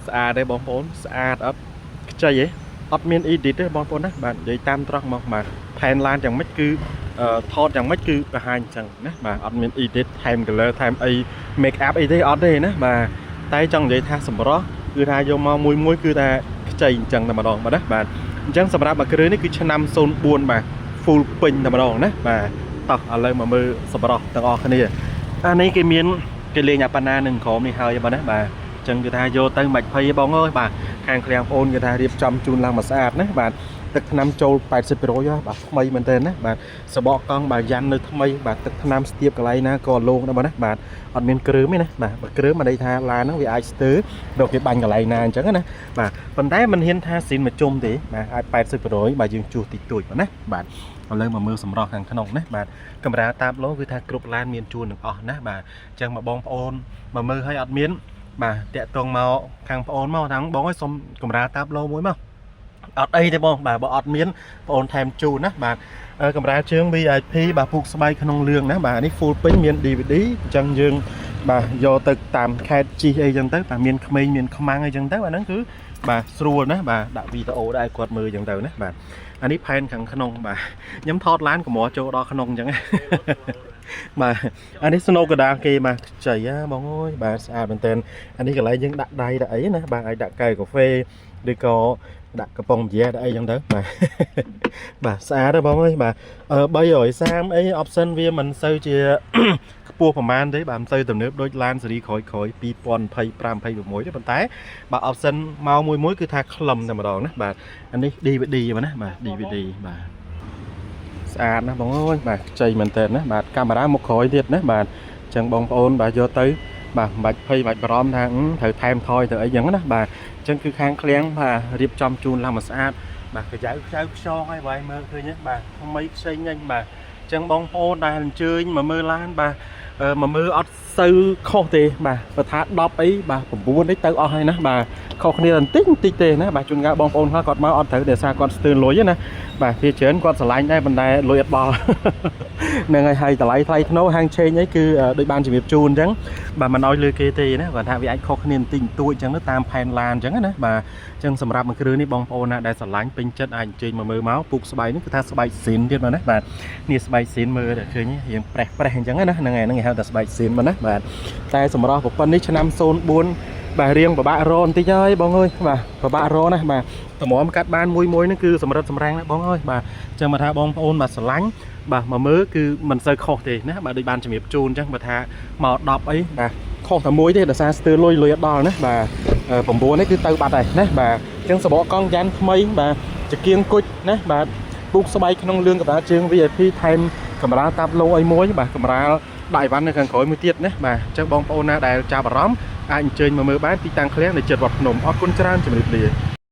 ស្អាតទេបងប្អូនស្អាតអត់ខ្ចីទេអត់មាន edit ទេបងប្អូនណាបាទនិយាយតាមត្រង់មកបាទផែនឡានយ៉ាងម៉េចគឺថតយ៉ាងម៉េចគឺបង្ហាញអញ្ចឹងណាបាទអត់មាន edit ថែម color ថែមអី make up អីទេអត់ទេណាបាទតែចង់និយាយថាសម្រស់គឺថាយកមកមួយគឺថាខ្ចីអញ្ចឹងតែម្ដងបាទណាបាទអញ្ចឹងសម្រាប់មួយគ្រឿងនេះគឺឆ្នាំ04បាទ full ពេញតែម្ដងណាបាទតោះឥឡូវមកមើលសម្រស់ទាំងអស់គ្នាអានេះគេមានគេលេងអាប៉ាណានឹងក្រុមនេះហើយបាទណាបាទចឹងគឺថាយកទៅមិនភ័យបងអើយបាទខាងឃ្លាំងបងអូនគឺថារៀបចំជូនឡើងមកស្អាតណាបាទទឹកថ្នាំចូល 80% បាទថ្មីមែនតើណាបាទសបកកង់បាទយ៉ាន់នៅថ្មីបាទទឹកថ្នាំស្ទាបកន្លែងណាក៏លោងដែរបាទណាបាទអត់មានគ្រើមទេណាបាទបើគ្រើមមកន័យថាឡានហ្នឹងវាអាចស្ទើររកគេបាញ់កន្លែងណាអញ្ចឹងណាបាទប៉ុន្តែមិនហ៊ានថាស៊ីនមកជុំទេបាទអាច 80% បាទយើងជួសតិចតួចបាទណាបាទឥឡូវមកមើលសម្រស់ខាងក្នុងណាបាទកាមេរ៉ាតាបឡូគឺថាគ្រប់ឡានមានជួនទាំងអស់ណាបាទអញ្ចឹងមកបងប្អូនមកមើលឲ្យអត់មានបាទតាក់តងមកខាងប្អូនមកថាបងឲ្យសុំកាមេរ៉ាតាបឡូមួយមកអត់អីទេបងបាទបើអត់មានបងអូនថែមជូនណាបាទកាមេរ៉ាជើង VIP បាទពូកស្បែកក្នុងលឿងណាបាទនេះ full ពេញមាន DVD អញ្ចឹងយើងបាទយកទៅតាមខេត្តជីអីចឹងទៅបាទមានក្មេងមានខ្មាំងអីចឹងទៅអាហ្នឹងគឺបាទស្រួលណាបាទដាក់វីដេអូដែរគាត់មើលចឹងទៅណាបាទអានេះផែនខាងក្នុងបាទខ្ញុំថតឡានកម្រចូលដល់ក្នុងអញ្ចឹងបាទអានេះ snow កដាគេបាទចៃបងអើយបាទស្អាតមែនតើអានេះកន្លែងយើងដាក់ដៃដាក់អីណាបាទឲ្យដាក់កែវកាហ្វេឬក៏ដាក់កំប៉ុងជាដាក់អីចឹងទៅបាទបាទស្អាតទេបងអើយបាទ330អី option វាមិនសូវជាខ្ពស់ប្រហែលទេបាទមិនសូវទំនើបដូចឡានស៊េរីក្រោយ2025 26ទេប៉ុន្តែបាទ option មកមួយគឺថាខ្លឹមតែម្ដងណាបាទអានេះ DVD បាទណាបាទ DVD បាទស្អាតណាបងអើយបាទខ្ចីមែនតើណាបាទកាមេរ៉ាមុខក្រោយទៀតណាបាទអញ្ចឹងបងប្អូនបាទយកទៅបាទមិនបាច់ភ័យបាច់បារម្ភថាត្រូវថែមថយទៅអីចឹងណាបាទអញ្ចឹងគឺខាងឃ្លាំងបាទរៀបចំជូនឡើងមកស្អាតបាទកញ្ចៅខ្ចៅខ្យងឲ្យវាយមើលឃើញណាបាទថ្មីផ្សេងញញបាទអញ្ចឹងបងប្អូនដែលអញ្ជើញមកមើលឡានបាទមកមើលអត់សូវខុសទេបាទបើថា10អីបាទ9អីទៅអស់ហើយណាបាទខុសគ្នាបន្តិចទេណាបាទជួនកាលបងប្អូនខ្លះគាត់មកអត់ត្រូវដោយសារគាត់ស្ទើរលុយណាបាទវាច្រើនគាត់ស្រឡាញ់ដែរប៉ុន្តែលុយអត់បល់ហ្នឹងហើយតម្លៃថ្លៃធ្នូហាងឆេងអីគឺដូចបានជំរាបជូនអញ្ចឹងបាទមិនឲ្យលើគេទេណាគាត់ថាវាអាចខុសគ្នាបន្តិចបន្តួចអញ្ចឹងទៅតាមផែនឡានអញ្ចឹងណាបាទអញ្ចឹងសម្រាប់មួយគ្រឿងនេះបងប្អូនណាដែលស្រឡាញ់ពេញចិត្តអាចអញ្ជើញមកមើលមកពូកស្បែកនេះគឺថាស្បែកស៊ីនទៀតមកណាបាទនេះស្បែកស៊ីនមើលឃើញរៀងប្រេះអញ្ចឹងណាហ្នឹងហើយហ្នឹងគេហៅថាស្បែកស៊ីនមកណាបាទតែសម្រាប់ប្រព័ន្ធនេះឆ្នាំ04បាទរៀងពិបាករបន្តិចហើយបងអើយបាទពិបាករណាបាទតម្រាំកាត់បានមួយហ្នឹងគឺសម្រិតសម្រាំងណាបងអើយបាទអញ្ចឹងមកថាបងប្អូនបាទស្រឡាញ់បាទមកមើលគឺមិនសូវខុសទេណាបាទដូចបានជំរាបជូនអញ្ចឹងបើថាមក10អីបាទខុសតែមួយទេដោយសារស្ទើរលុយអត់ដល់ណាបាទ9នេះគឺទៅបាត់ហើយណាបាទអញ្ចឹងសបកកង់យ៉ាន់ថ្មីបាទចង្គៀងគុជណាបាទពូកស្បែកក្នុងលឿងកាមេរ៉ាជើង VIP ថែមកាមេរ៉ាតាប់ឡូអីមួយបាទកាមេរ៉ាដាក់អីវ៉ាន់នៅខាងក្រោយមួយទៀតណាបាទអញ្ចឹងបងប្អូនណាដែលចាប់អារម្មណ៍អាចអញ្ជើញមកមើលបានទីតាំងឃ្លាំងនៅជិតវត្តភ្នំអរគុណច្រើនជំរាបលា